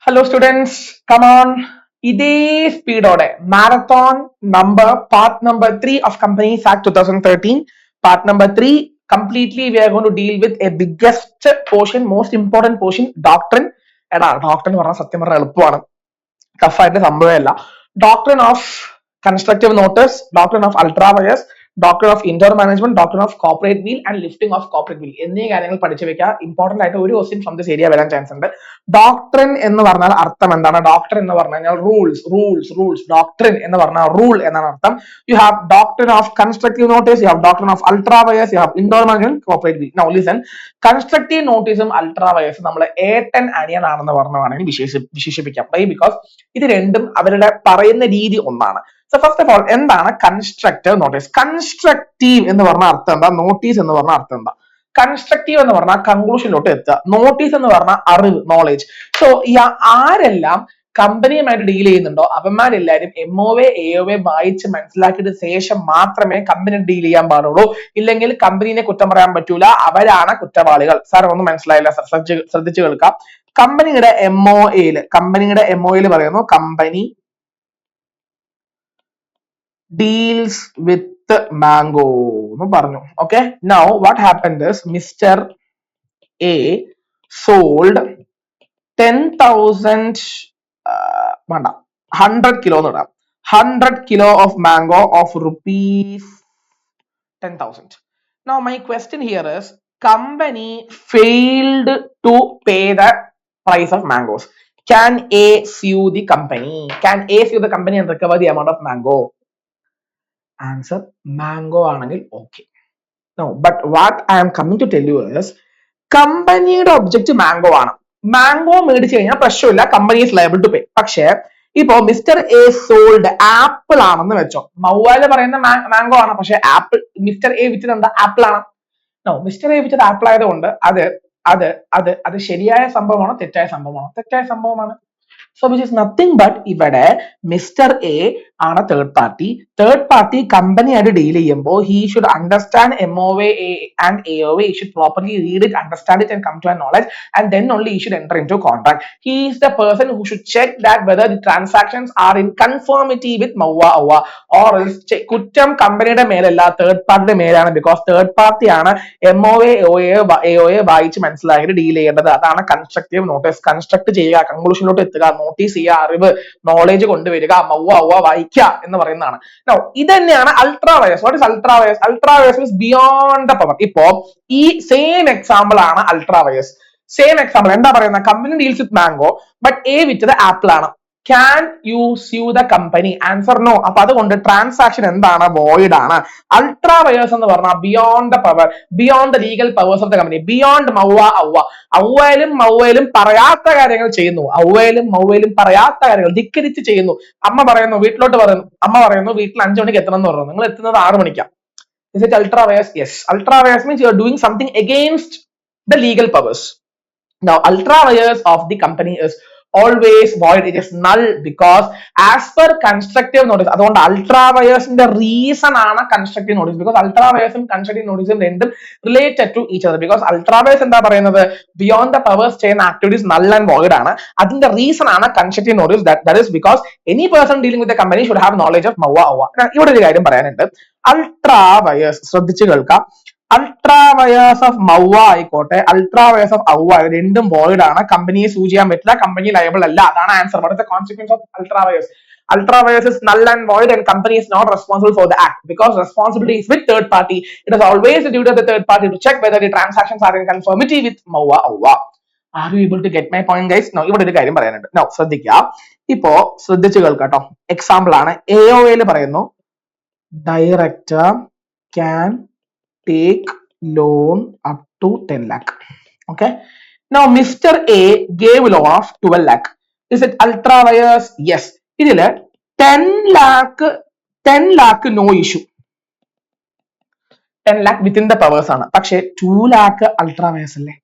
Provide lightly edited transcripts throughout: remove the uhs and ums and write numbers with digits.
Hello students, come on. ഇതേ സ്പീഡോടെ marathon number part number 3 of Companies Act 2013. Part number 3, completely we are going to deal with a biggest portion, most important portion, doctrine. എടാ ഡോക്ടറിന് പറഞ്ഞാൽ സത്യം പറഞ്ഞാൽ എളുപ്പമാണ്, ടഫായിട്ട് സംഭവമല്ല. Doctrine of constructive notice, doctrine of ultra vires, doctor of indoor management, doctor of corporate veil and lifting of corporate veil എന്നീ കാര്യങ്ങൾ പഠിച്ചു വെക്കുക. ഇമ്പോർട്ടന്റ് ആയിട്ട് ഒരു ക്വസ്റ്റ്യൻ ഫ്രം ദിസ് ഏരിയ വരാൻ ചാൻസ് ഉണ്ട്. ഡോക്ട്രിൻ എന്ന് പറഞ്ഞാൽ അർത്ഥം എന്താണ്? ഡോക്ടർ എന്ന് പറഞ്ഞു കഴിഞ്ഞാൽ റൂൾസ്. ഡോക്ട്രിൻ എന്ന് പറഞ്ഞാൽ റൂൾ എന്നാണ് അർത്ഥം. You have doctrine of constructive notice, you have doctrine of ultra vires, you have indoor management, corporate veil. Now listen, constructive നോട്ടീസും അൾട്രാ വയേഴ്സും നമ്മൾ ഏട്ടൻ അനിയൻ ആണെന്ന് പറഞ്ഞു വേണമെങ്കിൽ വിശേഷിപ്പിക്കാം. വൈ? ബിക്കോസ് ഇത് രണ്ടും അവരുടെ പറയുന്ന രീതി ഒന്നാണ്. സോ ഫസ്റ്റ് ഓഫ് ഓൾ, എന്താണ് കൺസ്ട്രക്റ്റീവ് നോട്ടീസ്? കൺസ്ട്രക്റ്റീവ് എന്ന് പറഞ്ഞ അർത്ഥം എന്താ? നോട്ടീസ് എന്ന് പറഞ്ഞ അർത്ഥം എന്താ? കൺസ്ട്രക്റ്റീവ് എന്ന് പറഞ്ഞാൽ കൺക്ലൂഷനിലോട്ട് എത്തുക, നോട്ടീസ് എന്ന് പറഞ്ഞാൽ അറിവ്, നോളേജ്. സോ ആരെല്ലാം കമ്പനിയുമായിട്ട് ഡീൽ ചെയ്യുന്നുണ്ടോ അവന്മാരെല്ലാരും MOA AOA വായിച്ച് മനസ്സിലാക്കിയിട്ട് ശേഷം മാത്രമേ കമ്പനി ഡീൽ ചെയ്യാൻ പാടുള്ളൂ. ഇല്ലെങ്കിൽ കമ്പനിനെ കുറ്റം പറയാൻ പറ്റൂല, അവരാണ് കുറ്റവാളികൾ. സാർ ഒന്നും മനസ്സിലായില്ല, ശ്രദ്ധിച്ചു കേൾക്കാം. കമ്പനിയുടെ MOA പറയുന്നു കമ്പനി deals with mango എന്ന് പറഞ്ഞു. Okay, now what happened is Mr. A sold 10,000 വേണ്ട 100 kilo എന്ന് പറയാം, 100 kilo of mango of rupees 10,000. Now my question here is, company failed to pay the price of mangoes. Can A sue the company? Can A sue the company and recover the amount of mango? Answer, mango ആണെങ്കിൽ okay. No, but what I am coming to tell you is, കമ്പനിയുടെ object mango ആണ്. Mango മേടിച്ചു കഴിഞ്ഞാൽ പ്രശ്നമില്ല, company is liable to pay. പക്ഷേ ഇപ്പോ mister A sold apple ആണെന്ന് വെച്ചോ, മൗവാല് പറയുന്ന മാംഗോ ആണ്, പക്ഷെ ആപ്പിൾ മിസ്റ്റർ എ വിറ്റത് എന്താ? ആപ്പിൾ ആണ്. നോ, മിസ്റ്റർ എ വിറ്റത് ആപ്പിൾ ആയതുകൊണ്ട് അത് ശരിയായ സംഭവമാണോ തെറ്റായ സംഭവമാണോ? തെറ്റായ സംഭവമാണ്. So which is nothing but ഇവിടെ മിസ്റ്റർ എ ആണ് തേർഡ് പാർട്ടി കമ്പനി ആയിട്ട് ഡീൽ ചെയ്യുമ്പോൾ he should understand MOA and AOA. He should properly read it, understand it and come to a knowledge, and then only he should enter into contract. He is the person who should check that whether the transactions are in conformity with MOA or else കുറ്റം കമ്പനിയുടെ മേലല്ല third പാർട്ടിയുടെ മേലാണ്. Because third party ആണ് MOA AOA വായിച്ച് മനസ്സിലാക്കിയിട്ട് deal ചെയ്യേണ്ടത്. അതാണ് constructive notice. Construct ചെയ്യുക, കൺക്ലൂഷനിലോട്ട് എത്തുക, നോട്ടീസ് ചെയ്യുക, അറിവ് നോളേജ് കൊണ്ടുവരിക, വായിക്കുക എന്ന് പറയുന്നതാണ്. നോ, ഇത് തന്നെയാണ് ultra vires. What is ultra vires? Ultra vires means beyond the power. ഇപ്പോ ഈ സെയിം എക്സാമ്പിൾ ആണ് അൾട്രാ വയേഴ്സ്. സെയിം എക്സാമ്പിൾ എന്താ പറയുന്നത്? Company deals with mango but A വിറ്റത് ആപ്പിൾ ആണ്. Can you sue the company? Answer, no. അപ്പൊ അതുകൊണ്ട് transaction എന്താണ്? വോയിഡ് ആണ്. അൾട്രാ വയേഴ്സ് എന്ന് പറഞ്ഞാൽ beyond the power, beyond the legal powers of the company, beyond മൗവയിലും പറയാത്ത കാര്യങ്ങൾ ചെയ്യുന്നു. പറയാത്ത കാര്യങ്ങൾ ധിക്കരിച്ച് ചെയ്യുന്നു. അമ്മ പറയുന്നു വീട്ടിലോട്ട് പറയുന്നു, അമ്മ പറയുന്നു വീട്ടിൽ 5 മണിക്ക് എത്തണം എന്ന് പറഞ്ഞു, നിങ്ങൾ എത്തുന്നത് 6 മണിക്കാണ്. Is it ultra wires? Yes. Ultra wires means you are doing something against the legal powers. Now ultra wires of the company is always void. It is null because as per constructive notice. അതുകൊണ്ട് ultra വയേഴ്സിന്റെ reason ആണ് constructive notice. Because ultra വയേഴ്സും constructive നോട്ടീസും രണ്ടും related to each other. Because ultra vires എന്താ പറയുന്നത്? Beyond the powers ചെയ്യുന്ന activities null and void ആണ്. അതിന്റെ റീസൺ ആണ് constructive notice. That is because any person dealing with the company should have knowledge of MOA. ഇവിടെ ഒരു കാര്യം പറയാനുണ്ട്. അൾട്രാ വയേഴ്സ് ശ്രദ്ധിച്ചു കേൾക്കാം. അൾട്രാ വയേഴ്സ് ഓഫ് മൗവ ആയിക്കോട്ടെ, അൾട്രാ വയേഴ്സ് ഓഫ് ഔവ രണ്ടും വോയിഡ് ആണ്. കമ്പനിയെ സൂ ചെയ്യാൻ പറ്റില്ല, കമ്പനി ലയബിൾ അല്ല. അതാണ് answer. What is the consequence of ultra wires? Ultra wires is null and void and company is not responsible for the act because responsibility is with third party. It is always the duty of the third party to check whether the transactions are in conformity with MOA. Are you able to get my point, guys? No, ഇവിടെ ഒരു കാര്യം പറയാനുണ്ട്. No, ശ്രദ്ധിക്കുക. ഇപ്പോ ശ്രദ്ധിച്ചു കേൾക്കാട്ടോ. Example ആണ്. AOA പറയുന്നു director can take loan up to 10 lakh. Okay. Now Mr. A gave loan of 12 lakh. Is it ultra wires? Yes. ഇതില് 10 lakh no issue. 10 lakh within the powers ആണ്. പക്ഷേ 2 lakh ultra wires അല്ലേ?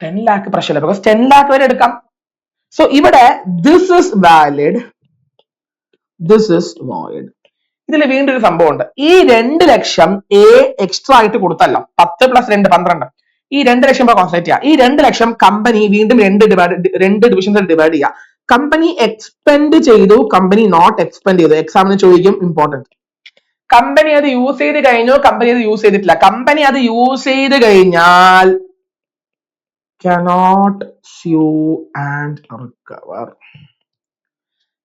10 lakh പ്രശ്നമില്ല. because 10 lakh വരെ എടുക്കാം. So ഇവിടെ this is valid, this is void. ഇതിൽ വീണ്ടും ഒരു സംഭവം ഉണ്ട്. ഈ 2 ലക്ഷം എ എക്സ്ട്രാ ആയിട്ട് കൊടുത്തല്ലോ, 10 + 2 12. ഈ 2 ലക്ഷം രൂപ കോൺസെൻട്രേറ്റ് ചെയ്യുക. ഈ 2 ലക്ഷം കമ്പനി വീണ്ടും രണ്ട് ഡിവിഷൻസിൽ ഡിവൈഡ് ചെയ്യുക. കമ്പനി എക്സ്പെൻഡ് ചെയ്തു, കമ്പനി നോട്ട് എക്സ്പെൻഡ് ചെയ്തു. എക്സാമിന് ചോദിക്കും, ഇമ്പോർട്ടന്റ്. കമ്പനി അത് യൂസ് ചെയ്ത് കഴിഞ്ഞു, കമ്പനി അത് യൂസ് ചെയ്തിട്ടില്ല. കമ്പനി അത് യൂസ് ചെയ്ത് കഴിഞ്ഞാൽ cannot sue and recover.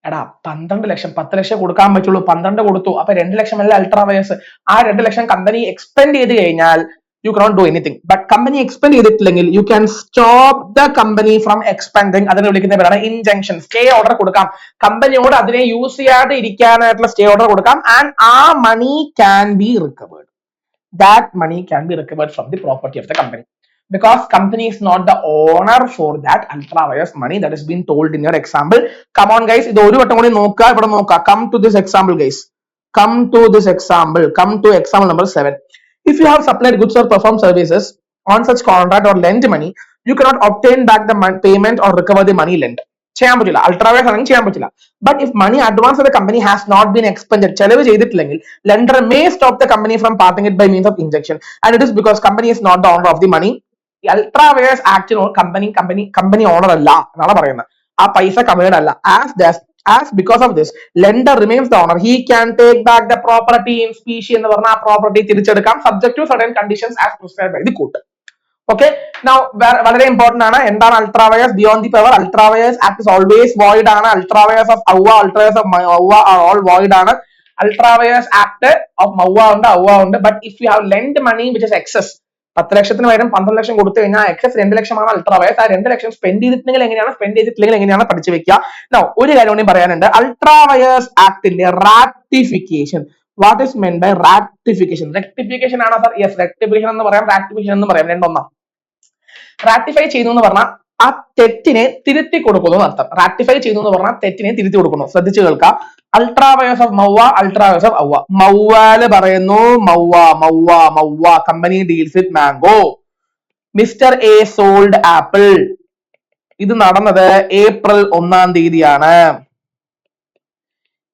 എടാ 12 ലക്ഷം, 10 ലക്ഷം കൊടുക്കാൻ പറ്റുള്ളൂ, 12 കൊടുത്തു, അപ്പൊ 2 ലക്ഷം അല്ല അൾട്രാ വയേഴ്സ്. ആ 2 ലക്ഷം കമ്പനി എക്സ്പെൻഡ് ചെയ്ത് കഴിഞ്ഞാൽ you cannot do anything. But company expend ചെയ്തിട്ടില്ലെങ്കിൽ you can stop the company from expanding. അതിനെ വിളിക്കുന്ന പേരാണ് ഇൻജങ്ഷൻ. സ്റ്റേ ഓർഡർ കൊടുക്കാം, കമ്പനിയോട് അതിനെ യൂസ് ചെയ്യാതെ ഇരിക്കാനായിട്ടുള്ള സ്റ്റേ ഓർഡർ കൊടുക്കാം. ആൻഡ് ആ money can be recovered. That money can be recovered from the property of the company. Because company is not the owner for that ultra vires money that has been told in your example. Come on guys, ഇത് ഒരു വട്ടം കൂടി നോക്കുക, ഇവിടെ നോക്കുക. Come to this example guys. Come to this example. Come to example number 7. If you have supplied goods or performed services on such contract or lend money, you cannot obtain back the payment or recover the money lent. ചെയ്യാൻ പറ്റില്ല, ultra wires ആണെങ്കിൽ ചെയ്യാൻ പറ്റില്ല. But if money advance of the company has not been expended, ചെലവ് ചെയ്തിട്ടില്ലെങ്കിൽ lender may stop the company from parting it by means of injection. And it is because company is not the owner of the money. Ultra vires ആക്ടിന് company owner അല്ല എന്നാണ് പറയുന്നത്. ആ പൈസ കമ്പനിയുടെ അല്ല. As because of this, lender remains the owner. He can take back the property in specie എന്ന് പറഞ്ഞ ആ property തിരിച്ചെടുക്കാം, subject to certain conditions as prescribed by the court. Okay, now വളരെ ഇമ്പോർട്ടന്റ് ആണ്. എന്താണ് ultra vires beyond the power? Ultra vires act is always void ആണ്. Ultra vires of AOA, ultra vires of AOA are all void ആണ്. Ultra vires act of AOA ഉണ്ട്, AOA ഉണ്ട്. But if you have lend money which is excess, 10 ലക്ഷത്തിന് പകരം 12 ലക്ഷം കൊടുത്തു കഴിഞ്ഞാൽ excess 2 ലക്ഷമാണ് ultra wires. ആ 2 ലക്ഷം സ്പെൻഡ് ചെയ്തിട്ടുണ്ടെങ്കിൽ എങ്ങനെയാണ്, സ്പെൻഡ് ചെയ്തിട്ടില്ലെങ്കിൽ എങ്ങനെയാണ് പഠിച്ചു വെക്കുക. നൗ ഒരു കാര്യം കൂടി പറയാനുണ്ട്. അൾട്രാ വയേഴ്സ് ആക്ടിന്റെ ratification. What is meant by ratification? Rectification ആണോ സാർ? യെസ്, റെക്ടിഫിക്കേഷൻ എന്ന് പറയാം, റാറ്റിഫിക്കേഷൻ എന്ന് പറയാം, രണ്ടൊന്നാം. റാറ്റിഫൈ ചെയ്യുന്നു എന്ന് പറഞ്ഞാൽ ആ തെറ്റിനെ തിരുത്തി കൊടുക്കുന്നു അർത്ഥം. റാറ്റിഫൈ ചെയ്യുന്നു എന്ന് പറഞ്ഞാൽ തെറ്റിനെ തിരുത്തി കൊടുക്കുന്നു. ശ്രദ്ധിച്ചു കേൾക്കാം. Ultra vires of MOA, ultra vires of AOA. മൗവാല് പറയുന്നു MOA company deals with mango. Mister A sold apple. ഇത് നടന്നത് ഏപ്രിൽ 1-ാം തീയതിയാണ്.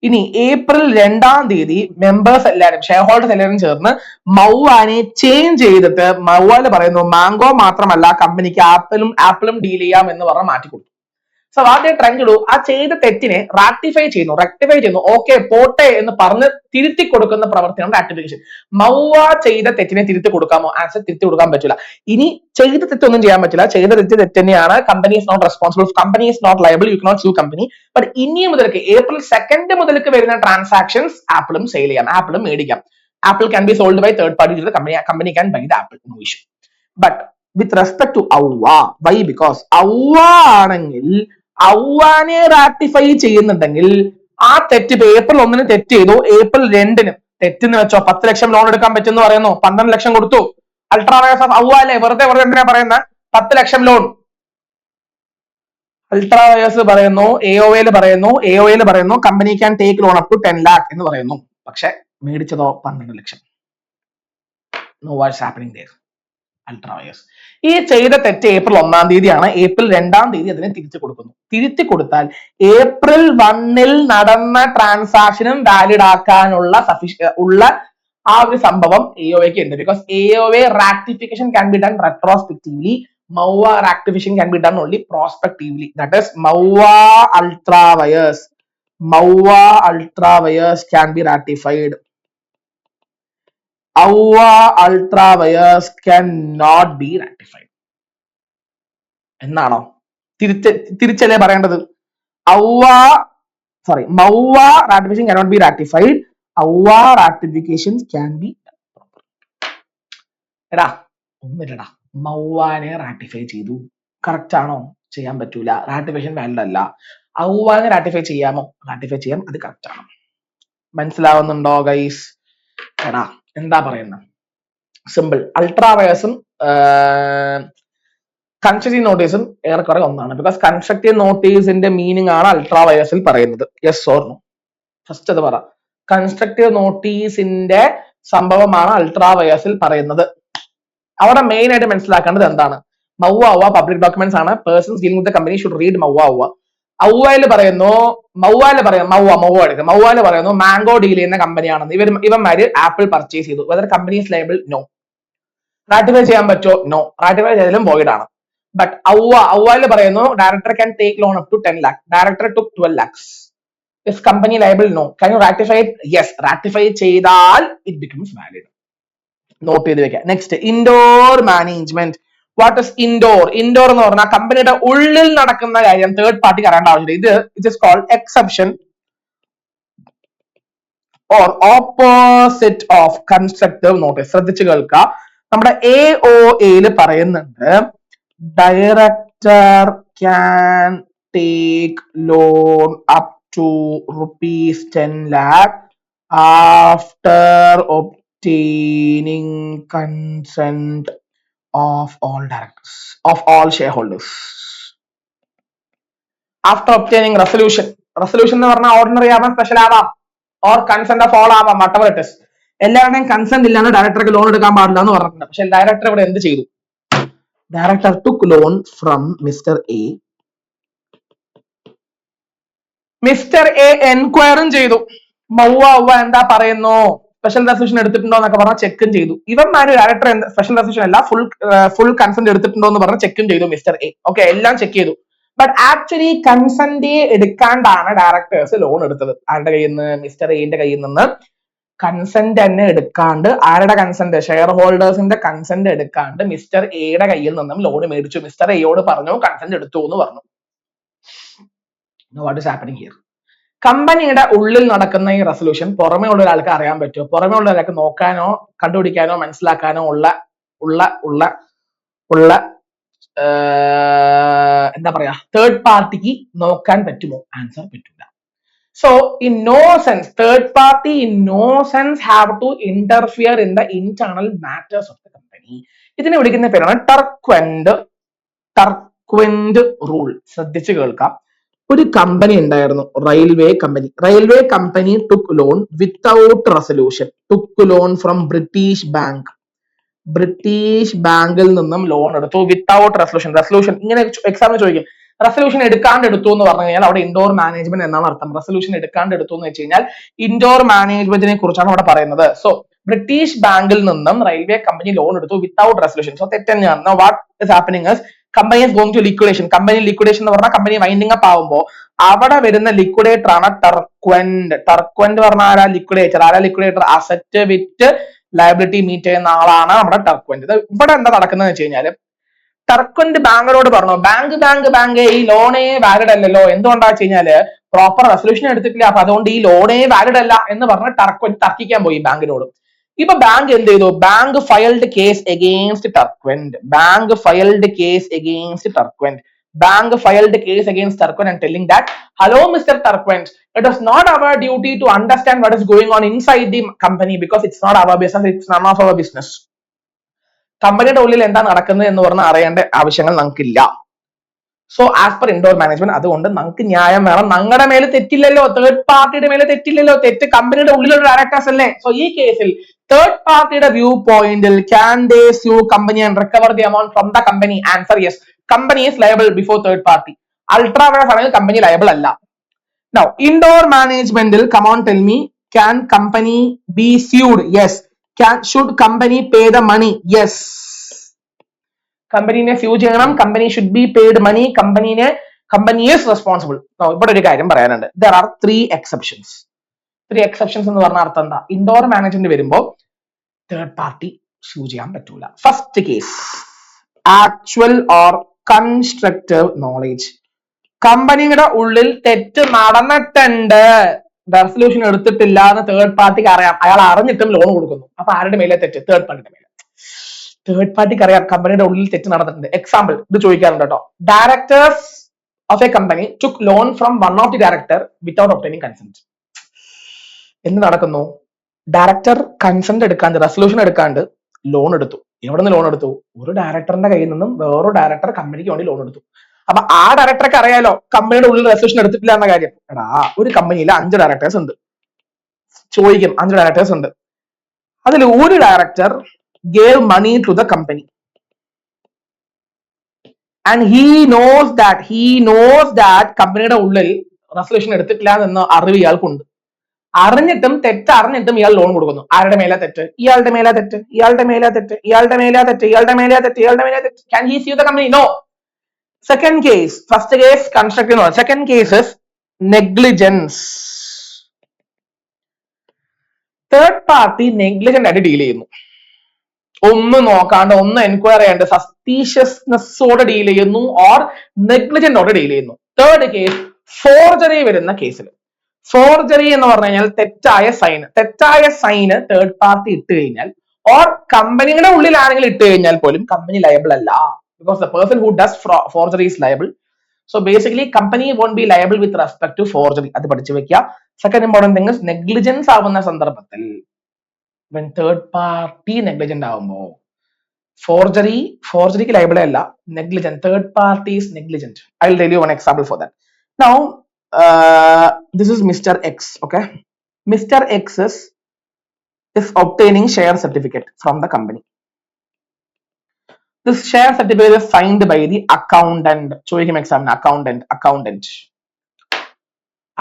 ഇനി ഏപ്രിൽ 2-ാം തീയതി മെമ്പേഴ്സ് എല്ലാവരും, ഷെയർ ഹോൾഡേഴ്സ് എല്ലാവരും ചേർന്ന് മൗവാനെ ചേഞ്ച് ചെയ്തിട്ട് മൗവാല് പറയുന്നു മാംഗോ മാത്രമല്ല കമ്പനിക്ക് ആപ്പിളും ഡീൽ ചെയ്യാം എന്ന് പറഞ്ഞ് മാറ്റി കൊടുത്തു. So what they trying to do, ആ ചെയ്ത തെറ്റിനെ റാറ്റിഫൈ ചെയ്യുന്നു, റെക്ടിഫൈ ചെയ്യുന്നു. ഓക്കെ പോട്ടെ എന്ന് പറഞ്ഞ് തിരുത്തി കൊടുക്കുന്ന പ്രവർത്തിയാണ് റാറ്റിഫിക്കേഷൻ. മൗവ ചെയ്ത തെറ്റിനെ തിരുത്തി കൊടുക്കാമോ? ആൻസർ തിരുത്തി കൊടുക്കാൻ പറ്റില്ല. ഇനി ചെയ്ത തെറ്റൊന്നും ചെയ്യാൻ പറ്റില്ല. ചെയ്ത തെറ്റ് തന്നെയാണ്. Company is not responsible, company is not liable, you cannot sue company. But ഇനി മുതൽക്ക് ഏപ്രിൽ 2 മുതൽക്ക് വരുന്ന ട്രാൻസാക്ഷൻസ് ആപ്പിളും സെയിൽ ചെയ്യാം, ആപ്പിളും മേടിക്കാം. Apple can be sold by third party to the company. Company can buy the apple, no issue. But with respect to AOA, why? Because AOA ആണെങ്കിൽ ഔവാനെ റാറ്റിഫൈ ചെയ്യുന്നുണ്ടെങ്കിൽ ആ തെറ്റ് ഇപ്പൊ ഏപ്രിൽ 1-ന് തെറ്റ് ചെയ്തു, ഏപ്രിൽ 2-ന് തെറ്റെന്ന് വെച്ചോ 10 ലക്ഷം ലോൺ എടുക്കാൻ പറ്റുമെന്ന് പറയുന്നു, 12 ലക്ഷം കൊടുത്തു. അൾട്രാ വയേഴ്സ് ഓഫ് ഔവ അല്ലേ, വെറുതെ എന്തിനാ പറയുന്ന 10 ലക്ഷം ലോൺ? അൾട്രാ വയേഴ്സ് പറയുന്നു, എഒഎയിൽ പറയുന്നു company can take loan up to 10 lakh എന്ന് പറയുന്നു. പക്ഷെ മേടിച്ചതോ 12 ലക്ഷം. No what's happening there? Ultra vires ഈ ചെയ്ത തെറ്റ് ഏപ്രിൽ 1-ാം തീയതിയാണ്. ഏപ്രിൽ 2-ാം തീയതി അതിനെ തിരിച്ചു കൊടുക്കുന്നു. തിരുത്തി കൊടുത്താൽ ഏപ്രിൽ 1-ൽ നടന്ന ട്രാൻസാക്ഷനും വാലിഡ് ആക്കാനുള്ള ആ ഒരു സംഭവം എഒഎക്ക് ഉണ്ട്. Because AOA ratification can be done retrospectively, MOA ratification can be done only prospectively. That is MOA ultra vires can be ratified. AOA ultra vires can not be ratified എന്നാണോ? തിരിച്ചല്ലേ പറയേണ്ടത്? MOA ratification cannot be ratified, AOA ratification can be. എടാ ഒന്നില്ലടാ, മൗവാനെ ratify ചെയ്തു, correct ആണോ? ചെയ്യാൻ പറ്റൂല, ratification valid അല്ല. ഔവാനെ റാറ്റിഫൈ ചെയ്യാമോ? റാറ്റിഫൈ ചെയ്യാം, അത് കറക്റ്റ് ആണ്. മനസ്സിലാവുന്നുണ്ടോ ഗൈസ്? എടാ എന്താ പറയുന്നത്? സിമ്പിൾ. അൾട്രാ വയേഴ്സും കൺസ്ട്രക്റ്റീവ് നോട്ടീസും ഏറെക്കുറെ ഒന്നാണ്. ബിക്കോസ് കൺസ്ട്രക്റ്റീവ് നോട്ടീസിന്റെ മീനിങ് ആണ് അൾട്രാ വയേഴ്സിൽ പറയുന്നത്. Yes or no? ഫസ്റ്റ് അത് പറ. കൺസ്ട്രക്റ്റീവ് നോട്ടീസിന്റെ സംഭവമാണ് അൾട്രാ വയേഴ്സിൽ പറയുന്നത്. അവിടെ മെയിൻ ആയിട്ട് മനസ്സിലാക്കേണ്ടത് എന്താണ്? മൗവ പബ്ലിക് ഡോക്യുമെന്റ്സ് ആണ്. Persons dealing with the company should read MOA. മൗവയിൽ പറയുന്നു മാംഗോ ഡീൽ ചെയ്യുന്ന കമ്പനിയാണെന്ന്. ഇവന്മാര് ആപ്പിൾ പർച്ചേസ് ചെയ്തു. Whether company is liable? No. Ratify ചെയ്യാൻ പറ്റുമോ? നോ. റാറ്റിഫൈ ചെയ്താലും void ആണ്. ബട്ട് ഔവയിൽ പറയുന്നു director can take loan up to 10 lakh. Director took 12 lakhs. Is company liable? No. Can you ratify it? Yes. Ratify ചെയ്താൽ it becomes valid. Note ചെയ്ത് വെക്കാം. Next, indoor management. What is indoor? Indoor എന്ന് പറഞ്ഞാൽ കമ്പനിയുടെ ഉള്ളിൽ നടക്കുന്ന കാര്യം third പാർട്ടിക്ക് അറിയേണ്ട ആവശ്യമില്ല. ഇത് it is called exception or opposite of constructive notice. ശ്രദ്ധിച്ചു കേൾക്കുക. നമ്മുടെ AOA പറയുന്നുണ്ട് director can take loan up to ₹10 lakh after obtaining consent of all directors, of all shareholders. After obtaining resolution എന്ന് പറഞ്ഞാൽ ഓർഡിനറി ആവാം, സ്പെഷ്യൽ ആവാം, or consent of all ആവാം, whatever it is. എല്ലാവരുടെയും കൺസെന്റ് ഇല്ലാണ്ട് ഡയറക്ടർക്ക് ലോൺ എടുക്കാൻ പാടില്ല എന്ന് പറഞ്ഞിട്ടുണ്ട്. പക്ഷെ ഡയറക്ടർ ഇവിടെ എന്ത് ചെയ്തു? Director took loan from Mr. A. Mister A എൻക്വയറും ചെയ്തു. എന്താ പറയുന്നു? സ്പെഷ്യൽ റെസല്യൂഷൻ എടുത്തിട്ടുണ്ടോ എന്നൊക്കെ പറഞ്ഞാൽ ചെക്കും ചെയ്തു. ഇവന്മാര് ഡയറക്ടർ സ്പെഷ്യൽ റെസല്യൂഷൻ അല്ല, ഫുൾ കൺസെന്റ് എടുത്തിട്ടുണ്ടോ എന്ന് പറഞ്ഞ് ചെക്കും ചെയ്തു മിസ്റ്റർ എ. ഓക്കെ, എല്ലാം ചെക്ക് ചെയ്തു. ബട്ട് ആക്ച്വലി കൺസെന്റ് എടുക്കാണ്ടാണ് ഡയറക്ടേഴ്സ് ലോൺ എടുത്തത്. ആരുടെ കയ്യിൽ നിന്ന്? മിസ്റ്റർ എന്റെ കയ്യിൽ നിന്ന് കൺസെന്റ് തന്നെ എടുക്കാണ്ട്. ആരുടെ കൺസെന്റ്? ഷെയർ ഹോൾഡേഴ്സിന്റെ കൺസെന്റ് എടുക്കാണ്ട് മിസ്റ്റർ എയുടെ കയ്യിൽ നിന്നും ലോൺ മേടിച്ചു. മിസ്റ്റർ എയോട് പറഞ്ഞു കൺസെന്റ് എടുത്തു എന്ന് പറഞ്ഞു. What is happening here? കമ്പനിയുടെ ഉള്ളിൽ നടക്കുന്ന ഈ റെസൊല്യൂഷൻ പുറമേ ഉള്ള ഒരാൾക്ക് അറിയാൻ പറ്റുമോ? പുറമേ ഉള്ള ഒരാൾക്ക് നോക്കാനോ കണ്ടുപിടിക്കാനോ മനസ്സിലാക്കാനോ ഉള്ള എന്താ പറയാ, തേർഡ് പാർട്ടിക്ക് നോക്കാൻ പറ്റുമോ? ആൻസർ പറ്റില്ല. So in no sense third party in no sense have to interfere in the internal matters of the company. ഇതിനെ വിളിക്കുന്ന പേരാണ് ടർക്വെന്റ് റൂൾ. ശ്രദ്ധിച്ചു കേൾക്കാം. ഒരു കമ്പനി ഉണ്ടായിരുന്നു, railway company took loan without resolution, took loan from British ബാങ്കിൽ നിന്നും loan എടുത്തു വിത്തൗട്ട് റെസൊല്യൂഷൻ. ഇങ്ങനെ എക്സാമിന് ചോദിക്കും, റെസൊല്യൂഷൻ എടുക്കാണ്ട് എടുത്തു എന്ന് പറഞ്ഞു കഴിഞ്ഞാൽ അവിടെ ഇൻഡോർ മാനേജ്മെന്റ് എന്നാണ് അർത്ഥം. റെസൊല്യൂഷൻ എടുക്കാണ്ട് എടുത്തു എന്ന് വെച്ച് കഴിഞ്ഞാൽ ഇൻഡോർ മാനേജ്മെന്റിനെ കുറിച്ചാണ് അവിടെ പറയുന്നത്. സോ ബ്രിട്ടീഷ് ബാങ്കിൽ നിന്നും റെയിൽവേ കമ്പനി ലോൺ എടുത്തു വിത്തൗട്ട് റെസൊല്യൂഷൻ. സോ തെറ്റ് തന്നെയാണ്. What is happening is company is going to liquidation. Company liquidation എന്ന് പറഞ്ഞാൽ കമ്പനി വൈൻഡിങ് അപ്പ് ആവുമ്പോൾ അവിടെ വരുന്ന ലിക്വിഡേറ്റർ ആണ് ടർക്വെന്റ് പറഞ്ഞാൽ ആരാ? ലിക്വിഡേറ്റർ. അസറ്റ് വിറ്റ് ലയബിലിറ്റി മീറ്റ് ചെയ്യുന്ന ആളാണ് നമ്മുടെ ടർക്വെന്റ്. ഇവിടെ എന്താ നടക്കുന്നത് വെച്ച് കഴിഞ്ഞാല് ടർക്വെന്റ് ബാങ്കിനോട് പറഞ്ഞു, ബാങ്ക് ഈ ലോണേ വാലിഡ് അല്ലല്ലോ. എന്തുകൊണ്ടാ വെച്ച് കഴിഞ്ഞാല് പ്രോപ്പർ റെസൊല്യൂഷൻ എടുത്തിട്ടില്ല, അപ്പൊ അതുകൊണ്ട് ഈ ലോണേ വാലിഡ് അല്ല എന്ന് പറഞ്ഞ് ടർക്വെന്റ് തർക്കിക്കാൻ പോയി ബാങ്കിനോട്. ഇപ്പൊ ബാങ്ക് എന്ത് ചെയ്തു? Bank filed case against Turquand. Bank filed case against Turquent and telling that, hello Mr. Turquent, it is not our duty to understand what is going on inside the company because it's not our business, it's none of our business. കമ്പനിയുടെ ഉള്ളിൽ എന്താ നടക്കുന്നത് എന്ന് പറഞ്ഞ് അറിയേണ്ട ആവശ്യങ്ങൾ നമുക്കില്ല. So as per indoor management അതുകൊണ്ട് നമുക്ക് ന്യായം വേണം. ഞങ്ങളുടെ മേലെ തെറ്റില്ലല്ലോ, തേർഡ് പാർട്ടിയുടെ മേലെ തെറ്റില്ലല്ലോ, തെറ്റ് കമ്പനിയുടെ ഉള്ളിലുള്ള ഡയറക്ടേഴ്സ് അല്ലേ. സോ ഈ കേസിൽ തേർഡ് പാർട്ടിയുടെ വ്യൂ പോയിന്റിൽ can they sue company and recover the amount from the company? Answer yes. Company is liable before third party. Ultra vires ആണെങ്കിൽ കമ്പനി ലയബിൾ അല്ല. നൗ ഇൻഡോർ മാനേജ്മെന്റിൽ come on tell me, can company be sued? Yes. Should company pay the money? Yes. കമ്പനിനെ sue ചെയ്യണം. Company should be paid money. Company is responsible. ഇവിടെ ഒരു കാര്യം പറയാനുണ്ട്. There are 3 exceptions. 3 exceptions എന്ന് പറഞ്ഞ അർത്ഥം എന്താ? ഇൻഡോർ മാനേജ്മെന്റ് വരുമ്പോ തേർഡ് പാർട്ടി സ്യൂ ചെയ്യാൻ പറ്റൂല. First case, actual or constructive knowledge. കമ്പനിയുടെ ഉള്ളിൽ തെറ്റ് നടന്നിട്ടുണ്ട്, റെസൊല്യൂഷൻ എടുത്തിട്ടില്ല എന്ന് തേർഡ് പാർട്ടിക്ക് അറിയാം, അയാൾ അറിഞ്ഞിട്ടും ലോൺ കൊടുക്കുന്നു. അപ്പൊ ആരുടെ മേലെ തെറ്റ്? തേർഡ് പാർട്ടിയുടെ മേലെ. തേർഡ് പാർട്ടിക്ക് അറിയാം കമ്പനിയുടെ ഉള്ളിൽ തെറ്റ് നടന്നിട്ടുണ്ട്. എക്സാമ്പിൾ ഇത് ചോദിക്കാറുണ്ട് കേട്ടോ. Directors of a company took loan from one of the director without obtaining consent. എന്ത് നടക്കുന്നു? ഡയറക്ടർ കൺസെന്റ് എടുക്കാണ്ട്, റെസൊല്യൂഷൻ എടുക്കാണ്ട് ലോൺ എടുത്തു. എവിടെ നിന്ന് ലോൺ എടുത്തു? ഒരു ഡയറക്ടറിന്റെ കയ്യിൽ നിന്നും വേറൊരു ഡയറക്ടർ കമ്പനിക്ക് വേണ്ടി ലോൺ എടുത്തു. അപ്പൊ ആ ഡയറക്ടർക്ക് അറിയാലോ കമ്പനിയുടെ ഉള്ളിൽ റെസൊല്യൂഷൻ എടുത്തിട്ടില്ല എന്ന കാര്യം. എടാ, ഒരു കമ്പനിയിൽ 5 ഡയറക്ടേഴ്സ് ഉണ്ട്. ചോദിക്കും, 5 ഡയറക്ടേഴ്സ് ഉണ്ട്, അതിൽ ഒരു director gave money to the company and he knows that കമ്പനിയുടെ ഉള്ളിൽ റെസൊല്യൂഷൻ എടുത്തിട്ടില്ല എന്ന് അറിവ് ഇയാൾക്കുണ്ട്. അറിഞ്ഞിട്ടും തെറ്ററിഞ്ഞിട്ടും ഇയാൾ ലോൺ കൊടുക്കുന്നു. ആരുടെ മേലാ തെറ്റ്? ഇയാളുടെ മേലാ തെറ്റ്, ഇയാളുടെ മേലാ തെറ്റ്, ഇയാളുടെ മേലാ തെറ്റ്, ഇയാളുടെ മേലാ തെറ്റ്, ഇയാളുടെ മേലാ തെറ്റ്. Can he sue the company? No. Second case, first case constructive loan. Second case is negligence. Third party negligent ആയിട്ട് ഡീൽ ചെയ്യുന്നു. ഒന്നും നോക്കാണ്ട്, ഒന്ന് എൻക്വയറി ചെയ്യാണ്ട് സസ്പീഷ്യസ്നെസ്സോടെ ഡീൽ ചെയ്യുന്നു ഓർ നെഗ്ലിജന്റോടെ ഡീൽ ചെയ്യുന്നു. തേർഡ് കേസ് ഫോർജറി വരുന്ന കേസിൽ. ഫോർജറി എന്ന് പറഞ്ഞു കഴിഞ്ഞാൽ തെറ്റായ സൈന് തേർഡ് പാർട്ടി ഇട്ട് കഴിഞ്ഞാൽ ഓർ കമ്പനിയുടെ ഉള്ളിൽ ആരെങ്കിലും ഇട്ട് കഴിഞ്ഞാൽ പോലും കമ്പനി ലയബിൾ അല്ല. Because the person who does forgery is liable. So basically company won't be liable with respect to forgery. അത് പഠിച്ചു വെക്കുക. സെക്കൻഡ് ഇമ്പോർട്ടന്റ് തിങ് നെഗ്ലിജൻസ് ആവുന്ന സന്ദർഭത്തിൽ when third party negligent ആവുമ്പോ ഫോർജറിക്ക് ലയബിൾ അല്ല, negligent, third party is negligent. I will tell you one example for that. Now this is Mr. X. Okay, Mr. X is obtaining share certificate from the company. This share certificate is signed by the accountant. ചോദിക്കും എക്സാമിന്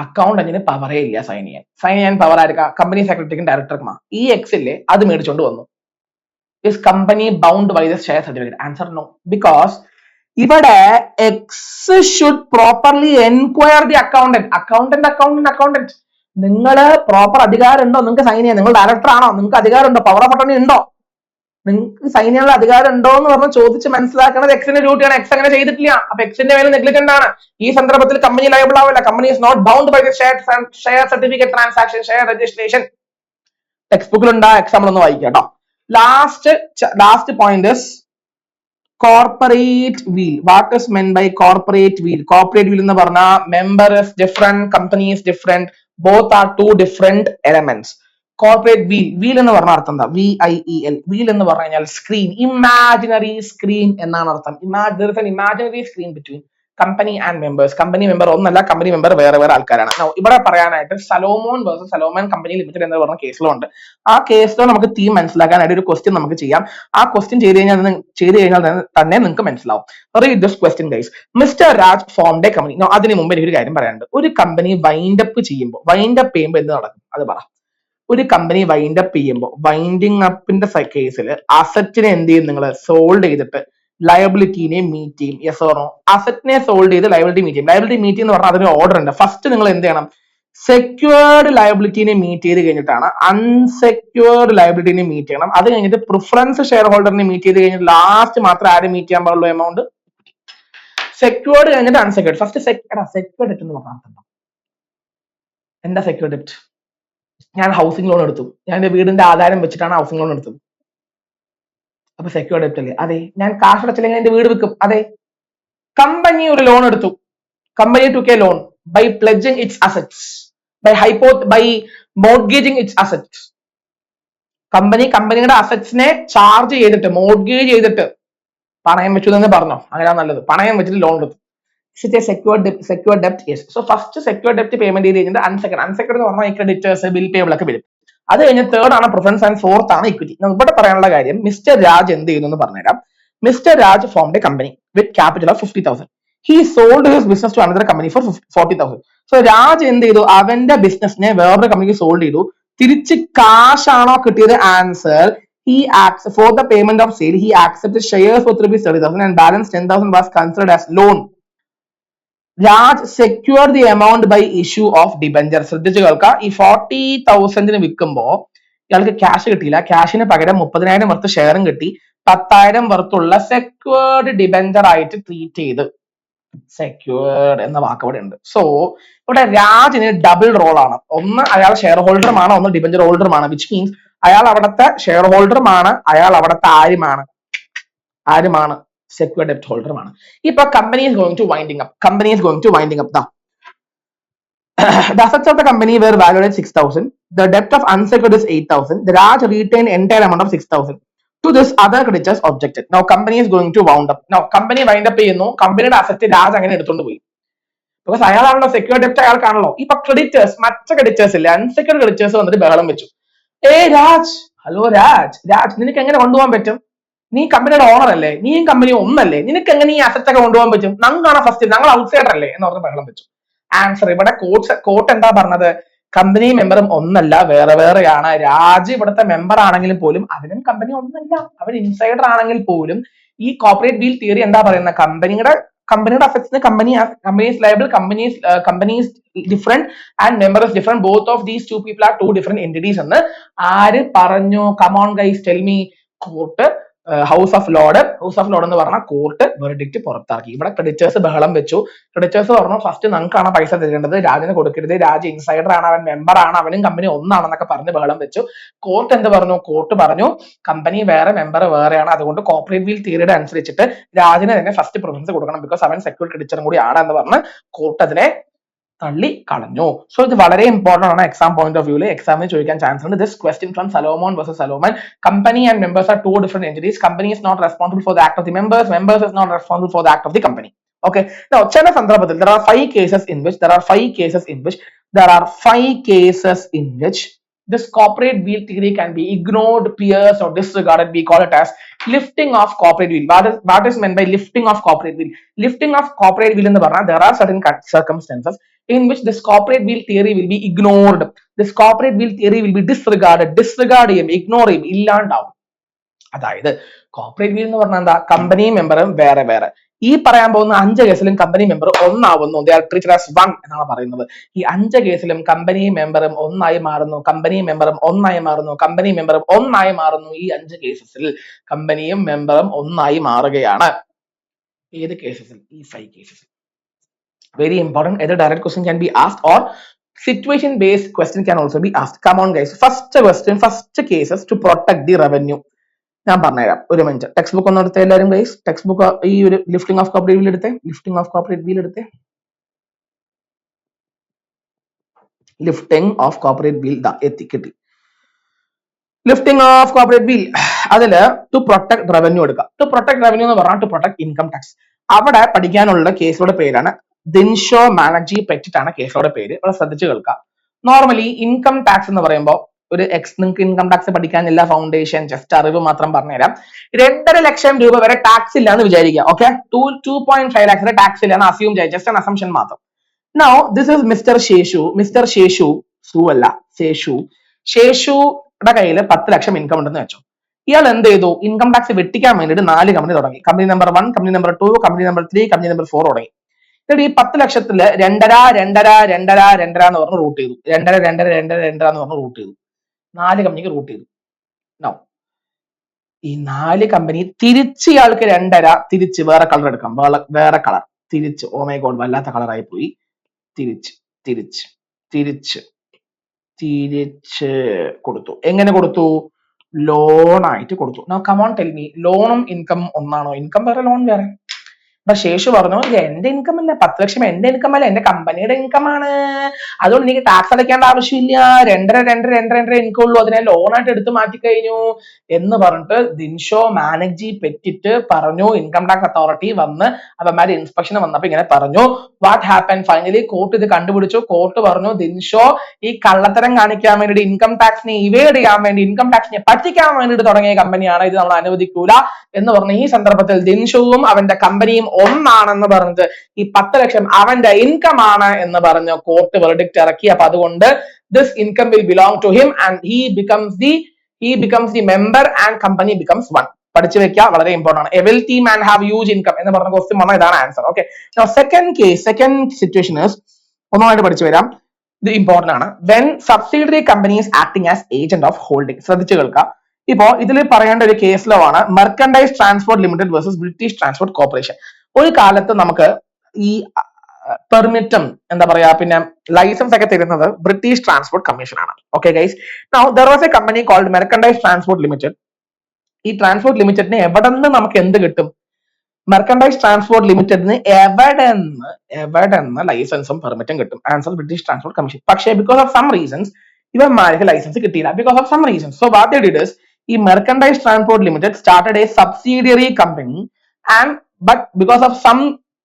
അക്കൗണ്ടന്റിന് പവറേ ഇല്ല sign ചെയ്യാൻ power ആയിരിക്കാം company സെക്രട്ടറിക്കും ഡയറക്ടർക്കുമാ. ഈ എക്സില്ലേ അത് മേടിച്ചോണ്ട് വന്നു. Is company bound by the share certificate? Answer no. Because ഇവിടെ X should properly enquire the accountant. നിങ്ങള് പ്രോപ്പർ അധികാരം ഉണ്ടോ നിങ്ങൾക്ക് സൈൻ ചെയ്യാൻ? നിങ്ങൾ ഡയറക്ടർ ആണോ? നിങ്ങൾക്ക് അധികാരം ഉണ്ടോ? പവർ ഓഫ് അട്ടോർണി ഉണ്ടോ? നിങ്ങൾക്ക് സൈൻ ചെയ്യാനുള്ള അധികാരം ഉണ്ടോ എന്ന് പറഞ്ഞ് ചോദിച്ച് മനസ്സിലാക്കുന്നത് എക്സിന്റെ ഡ്യൂട്ടിയാണ്. എക്സ് അങ്ങനെ ചെയ്തിട്ടില്ല. അപ്പൊ എക്സിന്റെ മേലെ നെഗ്ലിജന്റ് ആണ്. ഈ സന്ദർഭത്തിൽ കമ്പനി ലയബിൾ ആവില്ല. Company is not bound by the share certificate transaction, share registration. Text ബുക്കിൽ ഉണ്ടാ എക്സാമ്പിൾ ഒന്ന് വായിക്കാം കേട്ടോ. Last point is corporate veil. What is meant by corporate veil? Corporate veil എന്ന് പറഞ്ഞാൽ member is different, company is different, both are two different elements. Corporate veil എന്ന് പറഞ്ഞ അർത്ഥം എന്താ? VIEL. വീൽ എന്ന് പറഞ്ഞു കഴിഞ്ഞാൽ സ്ക്രീൻ, ഇമാജിനറി സ്ക്രീൻ എന്നാണ് അർത്ഥം. Imaginary screen between company and members. Company member ഒന്നല്ല, കമ്പനി മെമ്പർ വേറെ ആൾക്കാരാണ്. ഇവിടെ പറയാനായിട്ട് സലോമോൻ വേഴ്സസ് സലോമൻ കമ്പനി ലിമിറ്റഡ് എന്ന് പറഞ്ഞ കേസിലുണ്ട്. ആ കേസിലോ നമുക്ക് തീം മനസ്സിലാക്കാനായിട്ട് ഒരു ക്വസ്റ്റ്യൻ നമുക്ക് ചെയ്യാം. ആ ക്വസ്റ്റ്യൻ ചെയ്ത് കഴിഞ്ഞാൽ തന്നെ നിങ്ങൾക്ക് മനസ്സിലാവും. Read this question guys. Mister Raj formed a company. അതിന് മുമ്പ് എനിക്കൊരു കാര്യം പറയാനുണ്ട്. ഒരു കമ്പനി വൈൻഡ് അപ്പ് ചെയ്യുമ്പോൾ എന്ത് നടക്കും അത് പറ. ഒരു കമ്പനി വൈൻഡ് അപ്പ് ചെയ്യുമ്പോൾ, വൈൻഡിങ് അപ്പിന്റെ കേസിൽ അസറ്റിനെ എന്ത് ചെയ്യും? നിങ്ങൾ സോൾഡ് ചെയ്തിട്ട് ലയബിലിറ്റിനെ മീറ്റ് ചെയ്യും. Yes or no? അസറ്റിനെ സോൾഡ് ചെയ്ത് ലയബിലിറ്റി മീറ്റ് ചെയ്യും. ലയബിലിറ്റി മീറ്റ് എന്ന് പറഞ്ഞാൽ അതിന് ഓർഡർ ഉണ്ട്. ഫസ്റ്റ് നിങ്ങൾ എന്ത് ചെയ്യണം? സെക്യൂർഡ് ലയബിലിറ്റിനെ മീറ്റ് ചെയ്ത് കഴിഞ്ഞിട്ടാണ് അൺസെക്യൂർഡ് ലയബിലിറ്റിനെ മീറ്റ് ചെയ്യണം. അത് കഴിഞ്ഞിട്ട് പ്രിഫറൻസ് ഷെയർ ഹോൾഡറിനെ മീറ്റ് ചെയ്ത് കഴിഞ്ഞിട്ട് ലാസ്റ്റ് മാത്രം ആരെ മീറ്റ് ചെയ്യാൻ പാടുള്ളൂ? എമൗണ്ട്. സെക്യൂർഡ് കഴിഞ്ഞിട്ട് അൺസെക്യൂർഡ്. ഫസ്റ്റ് സെക്യൂർഡ് ഡെറ്റ് എന്ന് പറഞ്ഞാൽ എന്താ സെക്യൂർഡ് ഡെറ്റ്? ഞാൻ ഹൗസിംഗ് ലോൺ എടുത്തു. ഞാൻ എന്റെ വീടിന്റെ ആധാരം വെച്ചിട്ടാണ് ഹൗസിംഗ് ലോൺ എടുത്തത്. അപ്പൊ സെക്യൂർഡ് ഡെറ്റ് അല്ലേ? അതെ. ഞാൻ കാശ് അടച്ചില്ലെങ്കിൽ എന്റെ വീട് വിൽക്കും. അതെ. കമ്പനി ഒരു ലോൺ എടുത്തു. Company took a loan by pledging its assets, by mortgaging its assets. കമ്പനിയുടെ അസറ്റ്സിനെ ചാർജ് ചെയ്തിട്ട്, മോർഗേജ് ചെയ്തിട്ട് പണയം വെച്ചു എന്ന് പറഞ്ഞോ? അങ്ങനെ നല്ലത്. പണയം വെച്ചിട്ട് ലോൺ എടുത്തു. Secured ഡെപ്റ്റ്? Yes. So first secured ഡെപ്റ്റ് payment ചെയ്ത് കഴിഞ്ഞിട്ട് അൺസെക്യൂർഡ് എന്ന് പറഞ്ഞാൽ ക്രെഡിറ്റേഴ്സ്, ബിൽ പേബിൾ ഒക്കെ വരും. അത് കഴിഞ്ഞ് തേർഡ് ആണ് പ്രിഫറൻസ് ആൻഡ് ഫോർത്ത് ആണ് ഇക്വിറ്റി. ഇവിടെ പറയാനുള്ള കാര്യം മിസ്റ്റർ രാജ് എന്ത് ചെയ്യുന്നു എന്ന് പറഞ്ഞുതരാം. Mister Raj formed a company with capital of 50,000. He sold his business to another company for 40,000. So Raj എന്ത് ചെയ്തു? അവന്റെ ബിസിനസിനെ വേറൊരു കമ്പനിക്ക് സോൾഡ് ചെയ്തു. തിരിച്ച് കാശാണോ കിട്ടിയത്? Answer he acts for the payment of sale. He accepted shares worth ₹30,000 and balance 10,000 was considered as loan. Raj secure the amount by issue of debenture. ശ്രദ്ധിച്ചു കേൾക്കുക. ഈ 40,000 വിൽക്കുമ്പോ ഇയാൾക്ക് ക്യാഷ് കിട്ടിയില്ല. ക്യാഷിന് പകരം 30,000 വർത്ത് ഷെയറും കിട്ടി. 10,000 വർത്തുള്ള സെക്യൂർഡ് ഡിബഞ്ചർ ആയിട്ട് ട്രീറ്റ് ചെയ്ത്. സെക്യൂർഡ് എന്ന വാക്ക് അവിടെ ഉണ്ട്. സോ ഇവിടെ രാജിന് ഡബിൾ റോൾ ആണ്. ഒന്ന് അയാൾ ഷെയർ ഹോൾഡറുമാണ്, ഒന്ന് ഡിബഞ്ചർ ഹോൾഡറുമാണ്. വിച്ച് മീൻസ് അയാൾ അവിടുത്തെ ഷെയർ ഹോൾഡറുമാണ്, അയാൾ അവിടുത്തെ ആരുമാണ്? സെക്യൂർഡ് ഡെപ്റ്റ് ഹോൾഡറുമാണ്. ഇപ്പൊ company is going to winding up. The assets of the company were valued at 6,000. The debt of unsecured is 8,000. The Raj retained entire amount of 6,000. To this, other creditors objected. Now company is going to wound up. Now company wind up ചെയ്യുന്നു. കമ്പനിയുടെ asset Raj അങ്ങനെ എടുത്തുകൊണ്ട് പോയി. Because അയാളാണല്ലോ secured ഡെപ്റ്റ്, അയാൾക്കാണല്ലോ. ഇപ്പൊ creditors, മറ്റു ക്രെഡിറ്റേഴ്സ് ഇല്ല, അൺസെക്യൂർഡ് ക്രെഡിറ്റേഴ്സ് വന്നിട്ട് ബഹളം വെച്ചു. രാജ്, ഹലോ രാജ് നിനക്ക് എങ്ങനെ കൊണ്ടുപോകാൻ പറ്റും? നീ കമ്പനിയുടെ ഓണർ അല്ലേ? നീയും കമ്പനി ഒന്നല്ലേ? നിനക്ക് എങ്ങനെ ഈ അസറ്റ് ഒക്കെ കൊണ്ടുപോകാൻ പറ്റും? ഞങ്ങളാണ് ഫസ്റ്റ്, ഞങ്ങൾ ഔട്ട്സൈഡർ അല്ലേ എന്ന് പറഞ്ഞ് ബഹളം വെച്ചു. ആൻസർ ഇവിടെ കോർട്ട് എന്താ പറഞ്ഞത്? കമ്പനി മെമ്പറും ഒന്നല്ല, വേറെ വേറെയാണ്. രാജ് ഇവിടുത്തെ മെമ്പർ ആണെങ്കിലും പോലും അവനും കമ്പനി ഒന്നല്ല, അവൻ ഇൻസൈഡർ ആണെങ്കിൽ പോലും ഈ കോർപ്പറേറ്റ് വീൽ തിയറി എന്താ പറയുന്നത്, കമ്പനിയുടെ അഫക്ട്സിന് company's liable, company's different and member is different, both of these two people are two different entities എന്ന് ആര് പറഞ്ഞു? Come on guys tell me. Court, house of lord എന്ന് പറഞ്ഞ കോർട്ട് വെർഡിക്റ്റ് പുറത്താക്കി. ഇവിടെ ക്രെഡിറ്റേഴ്സ് ബഹളം വെച്ചു. ക്രെഡിറ്റേഴ്സ് പറഞ്ഞു ഫസ്റ്റ് നമുക്കാണ് പൈസ തരേണ്ടത്, രാജിന് കൊടുക്കരുത്, രാജ് ഇൻസൈഡർ ആണ്, അവൻ മെമ്പർ ആണ്, അവനും കമ്പനി ഒന്നാണെന്നൊക്കെ പറഞ്ഞ് ബഹളം വെച്ചു. കോർട്ട് എന്ത് പറഞ്ഞു? കോർട്ട് പറഞ്ഞു കമ്പനി വേറെ, മെമ്പർ വേറെയാണ്, അതുകൊണ്ട് കോർപ്പറേറ്റ് വീൽ തിയറിയുടെ അനുസരിച്ചിട്ട് രാജിന് തന്നെ ഫസ്റ്റ് പ്രിഫറൻസ് കൊടുക്കണം, ബിക്കോസ് അവൻ സെക്യൂർ ക്രെഡിറ്ററും കൂടി ആണ് എന്ന് പറഞ്ഞ് കോർട്ട് അതിനെ തള്ളി കളഞ്ഞു. സോ ഇത് വളരെ ഇമ്പോർട്ടന്റ് ആണ്. എക്സാം പോയിന്റ് ഓഫ് വ്യൂല് എക്സാമിന് ചോദിക്കാൻ ചാൻസ് ഉണ്ട്. This question from Salomon versus Salomon. Company and members are two different entities. Company is not responsible for the act of the members. Members is not responsible for the act of the company. Okay. Now, ചില സന്ദർഭത്തിൽ there are five cases in which this corporate wheel theory can be ignored, pierced, or disregarded. We call it as lifting of corporate wheel. What is meant by lifting of corporate wheel? Lifting of corporate wheel എന്ന് പറഞ്ഞാൽ there are certain circumstances in which this corporate wheel theory will be ignored. This corporate wheel theory will be disregarded. Disregard ചെയ്യും, ignore ചെയ്യും, ഇല്ലാണ്ടാവും. അതായത് corporate veil എന്ന് പറഞ്ഞാൽ എന്താ? Company മെമ്പറും വേറെ വേറെ. ഈ പറയാൻ പോകുന്ന 5 കേസിലും കമ്പനി മെമ്പർ ഒന്നാവുന്നു. They are treated as one എന്നാണ് പറയുന്നത്. ഈ 5 കേസിലും കമ്പനി മെമ്പറും ഒന്നായി മാറുന്നു, കമ്പനി മെമ്പറും ഒന്നായി മാറുന്നു, കമ്പനി മെമ്പറും ഒന്നായി മാറുന്നു. ഈ 5 കേസസിൽ കമ്പനിയും മെമ്പറും ഒന്നായി മാറുകയാണ്. ഏത് കേസസിൽ? ഈ 5 കേസസിൽ. Very important. Either direct question can be asked or situation based question can also be asked. Come on guys. First question, first cases to protect the revenue. ഞാൻ പറഞ്ഞുതരാം, ഒരു മിനിറ്റ്. ടെക്സ്റ്റ് ബുക്ക് ഒന്ന് എടുത്തേ എല്ലാവരും ഗൈസ്. ടെക്സ്റ്റ് ബുക്ക് ഈ ഒരു lifting of corporate wheel എടുത്തേ. Lifting of corporate wheel എടുത്തേ. ലിഫ്റ്റിംഗ് ഓഫ് കോർപ്പറേറ്റ് വീൽ കിട്ടി. ലിഫ്റ്റിംഗ് ഓഫ് കോർപ്പറേറ്റ് വീൽ, അതില് ടു പ്രൊട്ടക്ട് റവന്യൂ എടുക്കാം. ടു പ്രൊട്ടക്ട് റവന്യൂ എന്ന് പറഞ്ഞാൽ ടു പ്രൊട്ടക്ട് ഇൻകം ടാക്സ്. അവിടെ പഠിക്കാനുള്ള കേസുകളുടെ പേരാണ് ദിൻഷോ മാനർജി പെറ്റിറ്റ് ആണ് കേസുകളുടെ പേര്. അവിടെ ശ്രദ്ധിച്ചു കേൾക്കാം. നോർമലി ഇൻകം ടാക്സ് എന്ന് പറയുമ്പോൾ ഒരു നിങ്ങൾക്ക് ഇൻകം ടാക്സ് പഠിക്കാനില്ല, ഫൗണ്ടേഷൻ ജസ്റ്റ് അറിവ് മാത്രം പറഞ്ഞുതരാം. 2.5 ലക്ഷം രൂപ വരെ ടാക്സ് ഇല്ല എന്ന് വിചാരിക്കുക. ഓക്കെ, 2.5 lakhs വരെ ടാക്സ് ഇല്ല എന്ന് അസ്യൂം ചെയ്യാം, ജസ്റ്റ് an assumption മാത്രം. Now this is Mr. ശേഷു, അല്ല ശേഷുയുടെ കയ്യിൽ 10 ലക്ഷം ഇൻകം ഉണ്ടെന്ന് വെച്ചോ. ഇയാൾ എന്ത് ചെയ്തു? ഇൻകം ടാക്സ് വെട്ടിക്കാൻ വേണ്ടിയിട്ട് 4 കമ്പനി തുടങ്ങി. Company number 1, company number 2, company number 3, company number 4 തുടങ്ങി. എന്നിട്ട് ഈ 10 ലക്ഷത്തില് 2.5 എന്ന് പറഞ്ഞ് റൂട്ട് ചെയ്തു. 2.5 എന്ന് പറഞ്ഞ് റൂട്ട് ചെയ്തു. 4 കമ്പനിക്ക് റൂട്ട് ചെയ്തു. നോ, ഈ 4 കമ്പനി തിരിച്ച് ഇയാൾക്ക് 2.5 തിരിച്ച് വേറെ കളർ എടുക്കാം, വേറെ കളർ തിരിച്ച്. ഓ മൈ ഗോഡ്, വല്ലാത്ത കളറായി പോയി. തിരിച്ച് കൊടുത്തു. എങ്ങനെ കൊടുത്തു? ലോൺ ആയിട്ട് കൊടുത്തു. Now come on tell me, ലോണും ഇൻകം ഒന്നാണോ? ഇൻകം വേറെ, ലോൺ വേറെ. അപ്പൊ ശേഷു പറഞ്ഞു എന്റെ ഇൻകം അല്ല, 10 ലക്ഷം എന്റെ ഇൻകം അല്ല, എന്റെ കമ്പനിയുടെ ഇൻകം ആണ്, അതുകൊണ്ട് എനിക്ക് ടാക്സ് അടയ്ക്കേണ്ട ആവശ്യമില്ല, 2.5 ഇൻകം ഉള്ളൂ, അതിനെ ലോണായിട്ട് എടുത്ത് മാറ്റി കഴിഞ്ഞു എന്ന് പറഞ്ഞിട്ട് ദിൻഷോ മാനർജി പെറ്റിറ്റ് പറഞ്ഞു. ഇൻകം ടാക്സ് അതോറിറ്റി വന്ന് അവന്മാര് ഇൻസ്പെക്ഷൻ വന്നപ്പോ ഇങ്ങനെ പറഞ്ഞു. What happen? ഫൈനലി കോർട്ട് ഇത് കണ്ടുപിടിച്ചു. കോർട്ട് പറഞ്ഞു ദിൻഷോ ഈ കള്ളത്തരം കാണിക്കാൻ വേണ്ടിയിട്ട്, ഇൻകം ടാക്സിനെ ഇവേഡ് ചെയ്യാൻ വേണ്ടി, ഇൻകം ടാക്സിനെ പറ്റിക്കാൻ വേണ്ടിയിട്ട് തുടങ്ങിയ കമ്പനിയാണ്, ഇത് നമ്മൾ അനുവദിക്കൂല എന്ന് പറഞ്ഞു. ഈ സന്ദർഭത്തിൽ ദിൻഷോവും അവന്റെ കമ്പനിയും ഒന്നാണെന്ന് പറഞ്ഞത് ഈ 10 ലക്ഷം അവന്റെ ഇൻകം ആണ് എന്ന് പറഞ്ഞ് കോർട്ട് വെർഡിക്റ്റ് ഇറക്കി. അപ്പൊ അതുകൊണ്ട് this income will belong to him and he becomes the member and company becomes one. പഠിച്ചു വെക്കുക, വളരെ ഇമ്പോർട്ടന്റ് ആണ്. A wealthy man have huge income എന്ന് പറഞ്ഞ ക്വസ്റ്റ്യൻ വന്നാൽ ഇതാണ് ആൻസർ. ഓക്കെ, സെക്കൻഡ് സിറ്റുവേഷൻ ഒന്നുമായിട്ട് പഠിച്ചു വരാം, ഇത് ഇമ്പോർട്ടന്റ് ആണ്. When subsidiary company is acting as agent of holding. ശ്രദ്ധിച്ചു കേൾക്കുക. ഇപ്പോ ഇതിൽ പറയേണ്ട ഒരു കേസ് ലോ ആണ് merchandise transport limited versus British transport corporation. ഒരു കാലത്ത് നമുക്ക് ഈ പെർമിറ്റും എന്താ പറയാ പിന്നെ ലൈസൻസ് ഒക്കെ തരുന്നത് ബ്രിട്ടീഷ് ട്രാൻസ്പോർട്ട് കമ്മീഷൻ ആണ്. Okay guys, now there was a company called merchandise transport limited. ഈ ട്രാൻസ്പോർട്ട് ലിമിറ്റഡിന് എവിടെ നിന്ന് നമുക്ക് എന്ത് കിട്ടും? മെർക്കൻഡൈസ് ട്രാൻസ്പോർട്ട് ലിമിറ്റഡിന് എവിടെ നിന്ന് ലൈസൻസും പെർമിറ്റും കിട്ടും? Answer British transport commission. പക്ഷേ ബിക്കോസ് ഓഫ് സം റീസൺസ് ഇവന്മാർക്ക് ലൈസൻസ് കിട്ടിയില്ല. Because of some reasons, so what they did is ഈ merchandise transport limited started a subsidiary company and but because of some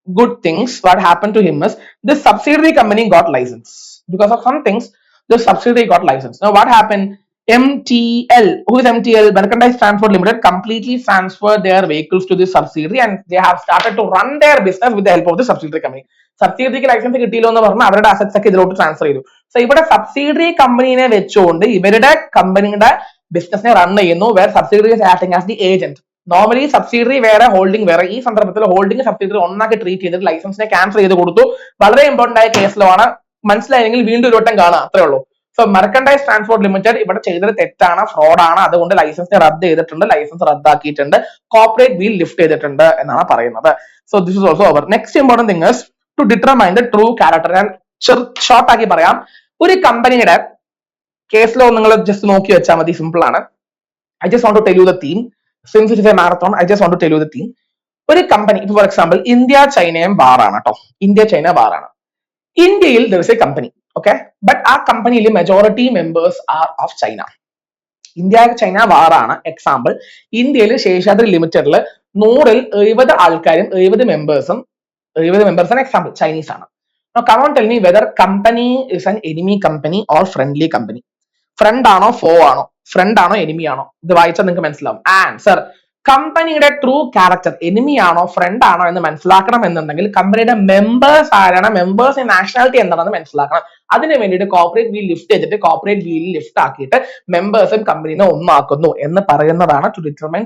good things what happened to him is this subsidiary company got license. Because of some things this subsidiary got license. Now what happened? MTL. Who is MTL? Mercantile Transport Limited completely transferred their vehicles to this subsidiary and they have started to run their business with the help of the subsidiary company. സബ്സിഡിയറിക്ക് licence കിട്ടിയില്ലോ എന്ന് പറഞ്ഞാൽ അവരുടെ assets ഒക്കെ ഇതിലോട്ട് transfer ചെയ്തു. So ഇവിടെ subsidiary കമ്പനീനെ വെച്ചുകൊണ്ട് ഇവരുടെ കമ്പനിയുടെ ബിസിനസിനെ റൺ ചെയ്യുന്നു. Where subsidiary is acting as the agent. Normally subsidiary വേറെ ഹോൾഡിംഗ് വേറെ. ഈ സന്ദർഭത്തിൽ ഹോൾഡിംഗ് സബ്സിഡിയറി ഒന്നാക്കി ട്രീറ്റ് ചെയ്തിട്ട് ലൈസൻസിനെ ക്യാൻസൽ ചെയ്ത് കൊടുത്തു. വളരെ ഇമ്പോർട്ടന്റ് ആയ കേസിലോ ആണ്. മനസ്സിലായെങ്കിൽ വീണ്ടും ഒരു വട്ടം കാണാം, അത്രേ ഉള്ളൂ. സോ മെർക്കന്റൈസ് ട്രാൻസ്പോർട്ട് ലിമിറ്റഡ് ഇവിടെ ചെയ്തത് തെറ്റാണ്, ഫ്രോഡാണ്. അതുകൊണ്ട് ലൈസൻസിനെ റദ്ദ് ചെയ്തിട്ടുണ്ട്, ലൈസൻസ് റദ്ദാക്കിയിട്ടുണ്ട്, കോർപ്പറേറ്റ് വീൽ ലിഫ്റ്റ് ചെയ്തിട്ടുണ്ട് എന്നാണ് പറയുന്നത്. So this is also over. Next important thing is to determine the true character. ഞാൻ ഷോർട്ട് ആക്കി പറയാം. ഒരു കമ്പനിയുടെ കേസിലോ നിങ്ങൾ ജസ്റ്റ് നോക്കി വെച്ചാൽ മതി, സിമ്പിൾ ആണ്. I just want to tell you the theme. Since it is a marathon, I just want to tell you the theme. ഒരു കമ്പനി, ഫോർ എക്സാമ്പിൾ ഇന്ത്യ ചൈനയും ബാറാണ് കേട്ടോ. ഇന്ത്യ ചൈന ബാറാണ്. ഇന്ത്യയിൽ there is a company, okay, but ആ കമ്പനിയിൽ majority members are of China. India China വാറാണ്. Example, ഇന്ത്യയിൽ ശേഷാദ്രി ലിമിറ്റഡിൽ 100ൽ 70 ആൾക്കാരും 70 മെമ്പേഴ്സും എക്സാമ്പിൾ ചൈനീസ് ആണ്. Now come on, tell me whether company is an enemy company or friendly company. Friend ആണോ, ഫോ ആണോ, ഫ്രണ്ട് ആണോ, എനിമി ആണോ? ഇത് വായിച്ചാൽ നിങ്ങൾക്ക് മനസ്സിലാവും. ആൻസർ, കമ്പനിയുടെ ട്രൂ ക്യാരക്ടർ എനിമി ആണോ ഫ്രണ്ട് ആണോ എന്ന് മനസ്സിലാക്കണം എന്നുണ്ടെങ്കിൽ കമ്പനിയുടെ മെമ്പേഴ്സ് ആരാണ്, മെമ്പേഴ്സ് നാഷണാലിറ്റി എന്താണെന്ന് മനസ്സിലാക്കണം. അതിന് വേണ്ടിയിട്ട് കോർപ്പറേറ്റ് വീൽ ലിഫ്റ്റ് ചെയ്തിട്ട് കോർപ്പറേറ്റ് വീൽ ലിഫ്റ്റ് ആക്കിയിട്ട് മെമ്പേഴ്സും കമ്പനീനെ ഒന്നാക്കുന്നു എന്ന് പറയുന്നതാണ് to determine